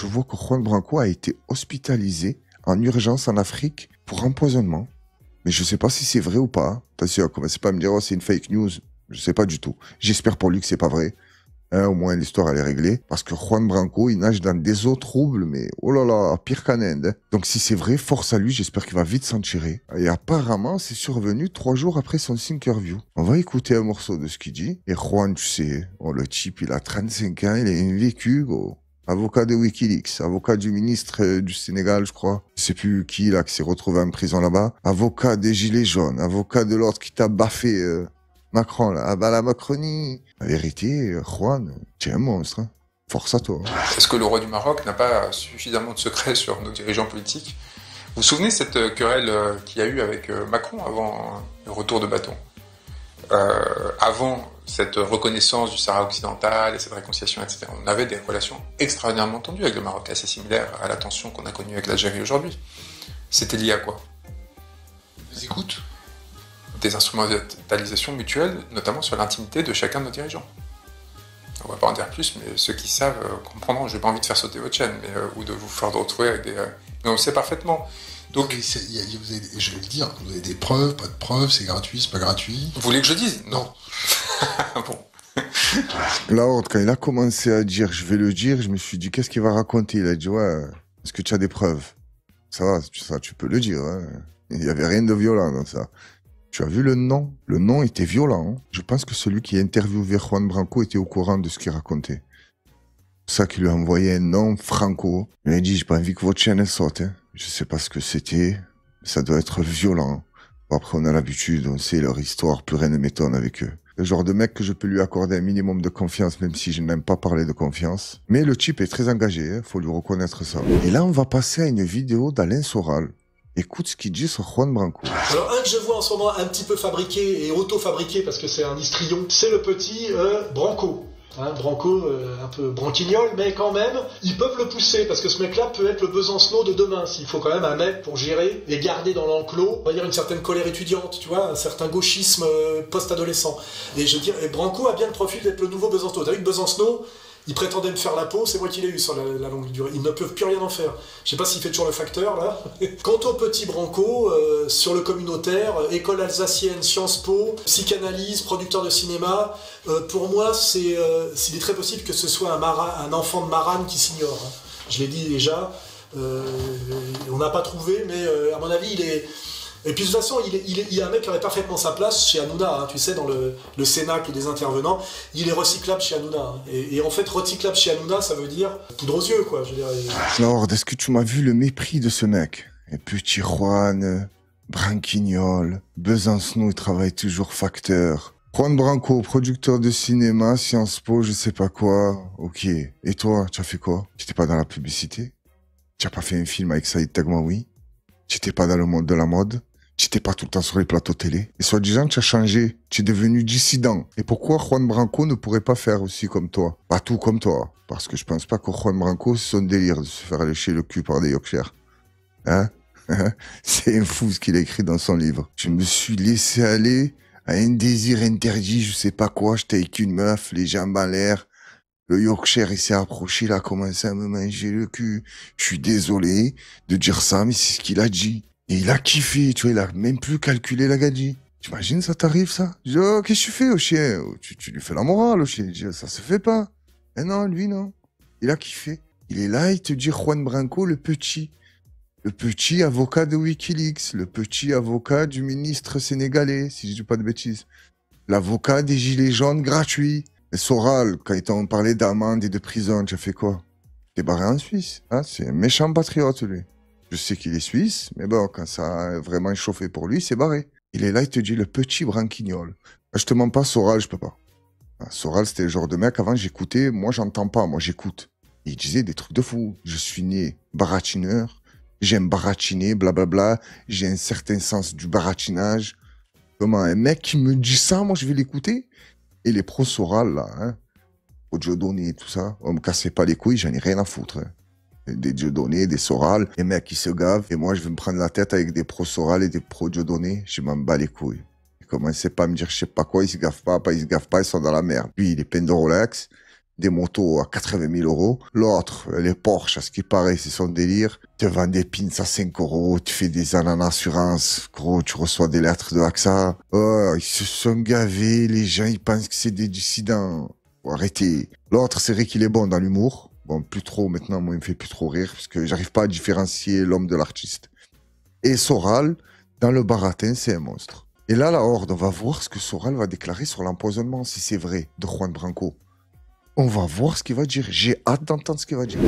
je vois que Juan Branco a été hospitalisé en urgence en Afrique pour empoisonnement. Mais je sais pas si c'est vrai ou pas. Attention, commencez pas à me dire, oh, c'est une fake news. Je sais pas du tout. J'espère pour lui que c'est pas vrai. Hein, au moins, l'histoire, elle est réglée. Parce que Juan Branco, il nage dans des eaux troubles, mais oh là là, pire qu'un Inde. Hein. Donc, si c'est vrai, force à lui, j'espère qu'il va vite s'en tirer. Et apparemment, c'est survenu 3 jours après son Thinkerview. On va écouter un morceau de ce qu'il dit. Et Juan, tu sais, oh, le type, il a 35 ans, il est vécu, gros. Avocat de Wikileaks, avocat du ministre du Sénégal, je crois. Je sais plus qui, là, qui s'est retrouvé en prison là-bas. Avocat des Gilets jaunes, avocat de l'ordre qui t'a baffé Macron, là. Ah bah la Macronie. La vérité, Juan, tu es un monstre. Hein. Force à toi. Hein. Est-ce que le roi du Maroc n'a pas suffisamment de secrets sur nos dirigeants politiques? Vous vous souvenez de cette querelle qu'il y a eu avec Macron avant le retour de bâton? Avant cette reconnaissance du Sahara occidental et cette réconciliation, etc. On avait des relations extraordinairement tendues avec le Maroc, assez similaires à la tension qu'on a connue avec l'Algérie aujourd'hui. C'était lié à quoi? Des écoutes, des instrumentalisations mutuelles, notamment sur l'intimité de chacun de nos dirigeants. On va pas en dire plus, mais ceux qui savent comprendront. J'ai pas envie de faire sauter votre chaîne, ou de vous faire retrouver avec des... Mais on le sait parfaitement. Donc, je vais le dire, vous avez des preuves, pas de preuves, c'est gratuit, c'est pas gratuit. Vous voulez que je dise? Non. Bon. Lord, quand il a commencé à dire je vais le dire, je me suis dit qu'est-ce qu'il va raconter? Il a dit ouais, est-ce que tu as des preuves? Ça va, ça, tu peux le dire. Hein. Il n'y avait rien de violent dans ça. Tu as vu le nom? Le nom était violent. Hein. Je pense que celui qui a interviewé Juan Branco était au courant de ce qu'il racontait. C'est ça qui lui a envoyé un nom, Franco. Il lui a dit j'ai pas envie que votre chaîne elle saute. Hein. Je sais pas ce que c'était. Ça doit être violent. Bon, après, on a l'habitude, on sait leur histoire, plus rien ne m'étonne avec eux. Le genre de mec que je peux lui accorder un minimum de confiance, même si je n'aime pas parler de confiance. Mais le type est très engagé, hein, faut lui reconnaître ça. Et là, on va passer à une vidéo d'Alain Soral. Écoute ce qu'il dit sur Juan Branco. Alors, un que je vois en ce moment un petit peu fabriqué et auto-fabriqué, parce que c'est un histrion, c'est le petit Branco. Hein, Branco, un peu branquignol, mais quand même, ils peuvent le pousser, parce que ce mec-là peut être le Besancenot de demain, s'il faut quand même un mec pour gérer et garder dans l'enclos, on va dire une certaine colère étudiante, tu vois, un certain gauchisme post-adolescent. Et je veux dire, et Branco a bien le profil d'être le nouveau Besancenot. T'as vu que Besancenot, il prétendait me faire la peau, c'est moi qui l'ai eu sur la longue durée. Ils ne peuvent plus rien en faire. Je sais pas s'il fait toujours le facteur, là. Quant au petit Branco, sur le communautaire, école alsacienne, Sciences Po, psychanalyse, producteur de cinéma, pour moi, il est très possible que ce soit un enfant de marane qui s'ignore. Hein. Je l'ai dit déjà. On n'a pas trouvé, mais à mon avis, il est... Et puis de toute façon, il y a un mec qui aurait parfaitement sa place chez Hanouna, hein, tu sais, dans le Cénacle des intervenants. Il est recyclable chez Hanouna. Hein. Et en fait, recyclable chez Hanouna, ça veut dire poudre aux yeux, quoi. Je veux dire, Lord, est-ce que tu m'as vu le mépris de ce mec? Et petit Juan, branquignol, Besancenot, il travaille toujours facteur. Juan Branco, producteur de cinéma, Sciences Po, je sais pas quoi. Ok. Et toi, tu as fait quoi? Tu n'étais pas dans la publicité? Tu n'as pas fait un film avec Saïd Tagmaoui? Tu n'étais pas dans le monde de la mode? Tu n'étais pas tout le temps sur les plateaux télé? Et soi-disant, tu as changé. Tu es devenu dissident. Et pourquoi Juan Branco ne pourrait pas faire aussi comme toi? Pas tout comme toi. Parce que je pense pas que Juan Branco, c'est son délire de se faire lécher le cul par des Yorkshire. Hein? C'est un fou ce qu'il a écrit dans son livre. Je me suis laissé aller à un désir interdit, je sais pas quoi. J'étais avec une meuf, les jambes en l'air. Le Yorkshire, il s'est approché, il a commencé à me manger le cul. Je suis désolé de dire ça, mais c'est ce qu'il a dit. Et il a kiffé, tu vois, il a même plus calculé la gadji. T'imagines, ça t'arrive, ça? Je dis, oh, qu'est-ce que tu fais au chien? Tu lui fais la morale au chien. Je dis, ça se fait pas. Eh non, lui, non. Il a kiffé. Il est là, il te dit Juan Branco, le petit. Le petit avocat de Wikileaks. Le petit avocat du ministre sénégalais, si je dis pas de bêtises. L'avocat des gilets jaunes gratuits. Et Soral, quand ils t'ont parlé d'amende et de prison, tu as fait quoi? T'es barré en Suisse. Hein, c'est un méchant patriote, lui. Je sais qu'il est suisse, mais bon, quand ça a vraiment chauffé pour lui, c'est barré. Il est là, il te dit le petit branquignol. Je te mens pas, Soral, je peux pas. Soral, c'était le genre de mec, avant j'écoutais, moi j'entends pas, moi j'écoute. Il disait des trucs de fou. Je suis né baratineur, j'aime baratiner, blablabla, j'ai un certain sens du baratinage. Comment, un mec qui me dit ça, moi je vais l'écouter? Et les pros Soral, là, hein, aux Dieudonné et tout ça, on me cassait pas les couilles, j'en ai rien à foutre. Hein. Des Dieudonné, des Soral, des mecs qui se gavent, et moi je vais me prendre la tête avec des pros Soral et des pros Dieudonné, je m'en bats les couilles. Ils commençaient pas à me dire je sais pas quoi, ils se gavent pas, ils se gavent pas, ils sont dans la merde. Lui, il est plein de Rolex, des motos à 80 000 euros. L'autre, les Porsche, à ce qui paraît, c'est son délire. Te vend des pins à 5 euros, tu fais des années en assurance. Gros, tu reçois des lettres de AXA. Oh, ils se sont gavés, les gens, ils pensent que c'est des dissidents. Faut arrêter. L'autre, c'est vrai qu'il est bon dans l'humour. Bon, plus trop maintenant, moi, il me fait plus trop rire, parce que j'arrive pas à différencier l'homme de l'artiste. Et Soral, dans le baratin, c'est un monstre. Et là, la Horde, on va voir ce que Soral va déclarer sur l'empoisonnement, si c'est vrai, de Juan Branco. On va voir ce qu'il va dire. J'ai hâte d'entendre ce qu'il va dire.